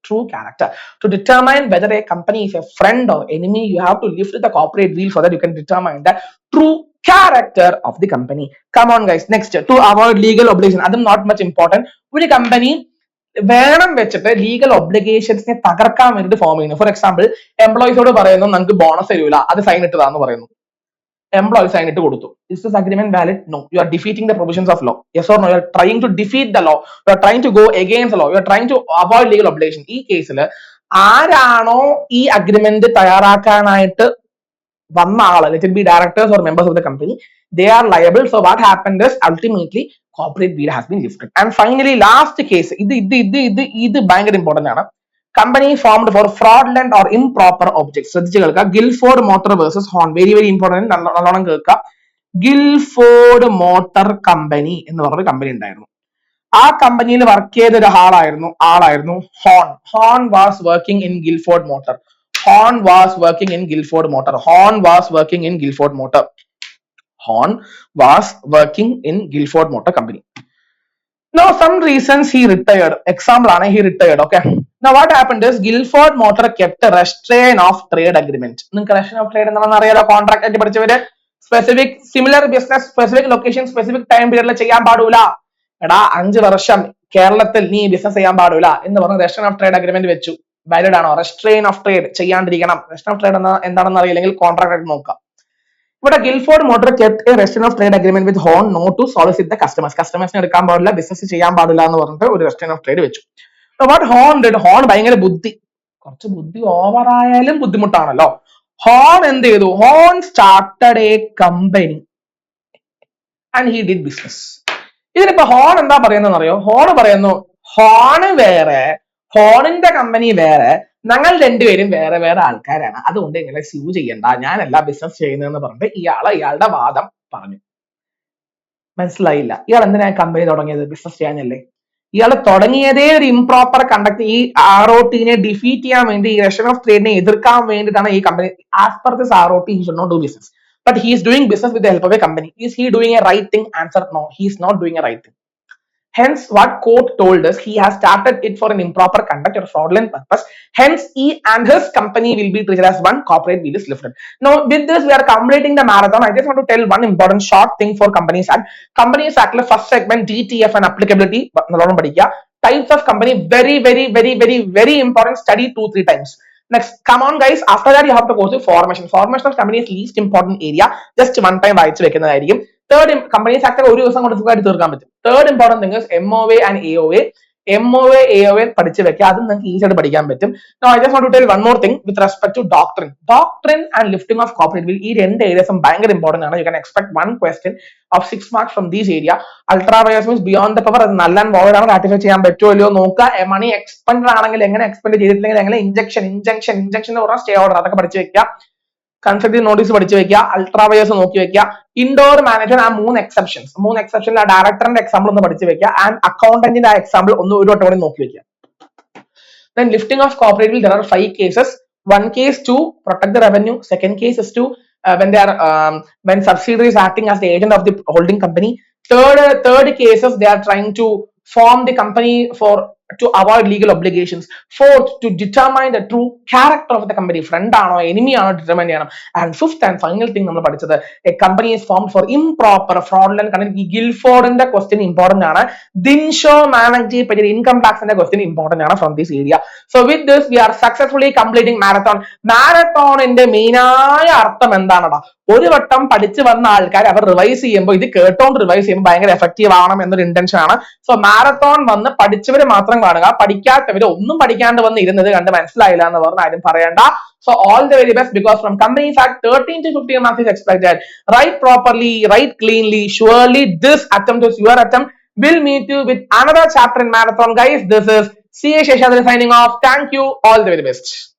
true character. To determine whether a company is a friend or enemy, you have to lift the corporate wheel so that you can determine the true character of the company. Come on guys, next, to avoid legal obligation. അതും not much important. ഒരു company വേണം വെച്ചിട്ട് legal ഒബ്ലിഗേഷൻസിനെ തകർക്കാൻ വേണ്ടിട്ട് form ചെയ്യുന്നു. For example, എംപ്ലോയീസോട് പറയുന്നു നമുക്ക് bonus തരൂല, അത് സൈൻ ഇട്ടതാന്ന് പറയുന്നു. എംപ്ലോയി സൈൻ ഇട്ട് കൊടുത്തു. Is this agreement valid? No. You are defeating the provisions of law. Yes or no? You are trying to defeat the law. You are trying to go against the law. You are trying to avoid legal obligation. ഈ കേസിൽ ആരാണോ ഈ agreement തയ്യാറാക്കാനായിട്ട് വന്ന ആള്, let it be directors or members of the company, they are liable. So what happened is ultimately corporate veil has been lifted. And finally last case, ഇത് ഭയങ്കര important ആണ്. Company formed for fraudulent or improper objects. ശ്രദ്ധിച്ചു കേൾക്കുക. Gilford motor versus Horne. Very very important, നല്ലോണം കേൾക്കുക. Gilford motor company എന്ന് പറഞ്ഞൊരു company ഉണ്ടായിരുന്നു. ആ കമ്പനിയിൽ വർക്ക് ചെയ്ത ഒരു ആളായിരുന്നു Horn. Horn was working in Guildford Motor. Horn was working in Guilford Motor. Horn was working in Guilford Motor. Horn was working in Guilford Motor Company. Now, some reasons he retired. Example, he retired. Okay. Now, what happened is Guilford Motor kept a restraint of trade agreement. Restraint of trade contract specific similar business, specific location, specific time period ചെയ്യാൻ പാടില്ല. എടാ 5 വർഷം കേരളത്തിൽ നീ business ചെയ്യാൻ പാടില്ല എന്ന് പറഞ്ഞ restraint of trade agreement വെച്ചു. വാലിഡ് ആണോ? റെസ്ട്രെയിൻ ഓഫ് ട്രേഡ് ചെയ്യാണ്ടിരിക്കണം. റെസ്ട്രെയിൻ ഓഫ് ട്രേഡ് എന്താണെന്ന് അറിയില്ലെങ്കിൽ കോൺട്രാക്ട് ആയിട്ട് നോക്കാം. ഇവിടെ Gilford motor kept a restraint of trade agreement with Horne not to solicit the customers. കസ്റ്റമേഴ്സിനെ എടുക്കാൻ പാടില്ല, ബിസിനസ് ചെയ്യാൻ പാടില്ല എന്ന് പറഞ്ഞിട്ട് ഒരു റെസ്ട്രെയിൻ ഓഫ് ട്രേഡ് വെച്ചു. What Horne did? ഹോൺ ഭയങ്കര കുറച്ച് ബുദ്ധി ഓവറായാലും ബുദ്ധിമുട്ടാണല്ലോ. ഹോൺ എന്ത് ചെയ്തു? Horne started a company and he did business. ഇതിനിപ്പോ ഹോൺ എന്താ പറയുന്നത് അറിയോ? ഹോൺ പറയുന്നു ഹോണ് വേറെ, ഹോണിന്റെ കമ്പനി വേറെ, ഞങ്ങൾ രണ്ടുപേരും വേറെ വേറെ ആൾക്കാരാണ്, അതുകൊണ്ട് ഇങ്ങനെ സ്യൂ ചെയ്യണ്ട, ഞാനല്ല ബിസിനസ് ചെയ്യുന്നതെന്ന് പറഞ്ഞിട്ട് ഇയാളുടെ വാദം പറഞ്ഞു. മനസ്സിലായില്ല? ഇയാൾ എന്തിനാ കമ്പനി തുടങ്ങിയത്? ബിസിനസ് ചെയ്യാനല്ലേ. ഇയാൾ തുടങ്ങിയതേ ഒരു ഇംപ്രോപ്പർ കണ്ടക്ട്, ഈ ROT-നെ ഡിഫീറ്റ് ചെയ്യാൻ വേണ്ടി, ഈ റെസ്ട്രെയിൻ ഓഫ് ട്രേഡിനെ എതിർക്കാൻ വേണ്ടിയിട്ടാണ് ഈ company. As per this ROT he should not do business, but he is doing business with the help of a company. Is he doing a right thing? Answer, no, he is not doing a right thing. Hence, what court told us, he has started it for an improper conduct or fraudulent purpose. Hence, he and his company will be treated as one. Corporate wheel is lifted. Now, with this, we are completing the marathon. I just want to tell one important short thing for Companies Act. Companies Act, first segment, GTF and applicability. Types of company, very, very, very, very, very important. Study 2-3 times. Next, come on guys, after that you have to go to formation. Formation of company is least important area. Just one time വായിച്ചു വെക്കുന്നതായിരിക്കും. Third, Companies Act ഒരു ദിവസം കൊണ്ട് സുഖമായിട്ട് തീർക്കാൻ പറ്റും. Third important thing is MOA and AOA. MOA പഠിച്ചു വെക്കുക, അതും നിങ്ങൾക്ക് ഈസി ആയിട്ട് പഠിക്കാൻ പറ്റും. Now I just want to tell one more thing with respect to doctrine and lifting of corporate wheel. ഈ രണ്ട് ഏരിയസും ഭയങ്കര ഇമ്പോർട്ടന്റ് ആണ്. You can expect one question of 6 marks from this area. Ultra vires means beyond the power. അത് നല്ല void ആണ്, ratify ചെയ്യാൻ പറ്റുമോ ഇല്ലയോ നോക്കുക. മണി എക്സ്പെൻഡ് ആണെങ്കിൽ എങ്ങനെ എക്സ്പെൻഡ് ചെയ്തിട്ടില്ലെങ്കിൽ എങ്ങനെ ഇഞ്ചക്ഷൻ എന്ന് പറഞ്ഞാൽ സ്റ്റേ ഓർഡർ, അതൊക്കെ പഠിച്ചു വെക്കുക. കൺസ്ട്രക്റ്റീവ് നോട്ടീസ് പഠിച്ചു വെക്കുക, അൾട്രാ വയേഴ്സ് നോക്കി വെക്കുക, ഇൻഡോർ മാനേജർ ആ 3 എക്സെപ്ഷനിൽ ആ ഡയറക്ടറിന്റെ എക്സാമ്പിൾ ഒന്ന് പഠിച്ചു വെക്കുക, ആൻഡ് അക്കൗണ്ടന്റിന്റെ ആ എക്സാമ്പിൾ ഒന്ന് ഒരു വട്ടം കൂടി നോക്കി വെക്കുക. Then lifting of cooperative, there are 5 cases. One case to protect the revenue. Second case is to when subsidiary is acting as the agent of the holding company. Third cases, they are trying to form the company to avoid legal obligations. Fourth, to determine the true character of the company. Friend ആണോ enemy ആണോ determine ചെയ്യണം. And fifth and final thing നമ്മൾ പഠിച്ചത്, a company is formed for improper fraudulent conduct. ഈ ഗിൽഫോർഡിന്റെ question important ആണ്. ദിൻഷോ മാനർജി പറ്റിയ income ടാക്സിന്റെ question important ആണ് from this area. So with this we are successfully completing marathon. മാരത്തോണിന്റെ മെയിൻ ആയ അർത്ഥം എന്താണെടാ? ഒരു വട്ടം പഠിച്ചു വന്ന ആൾക്കാർ അവർ റിവൈസ് ചെയ്യുമ്പോൾ ഇത് കേട്ടോണ്ട് റിവൈസ് ചെയ്യുമ്പോൾ ഭയങ്കര എഫക്റ്റീവ് ആവണം എന്നൊരു ഇന്റൻഷൻ ആണ്. സോ മാരത്തോൺ വന്ന് പഠിച്ചവര് മാത്രം കാണുക, പഠിക്കാത്തവര് ഒന്നും പഠിക്കാണ്ട് വന്ന് ഇരുന്നത് കണ്ട് മനസ്സിലായില്ല എന്ന് പറഞ്ഞ ആരും പറയണ്ട. So all the very best, because from Companies Act 13 to 15 marks is expected. Write properly, write cleanly. Surely this attempt is your attempt. We'll meet you with another chapter in marathon, guys. This is CA Sheshadri signing off. Thank you. All the very best.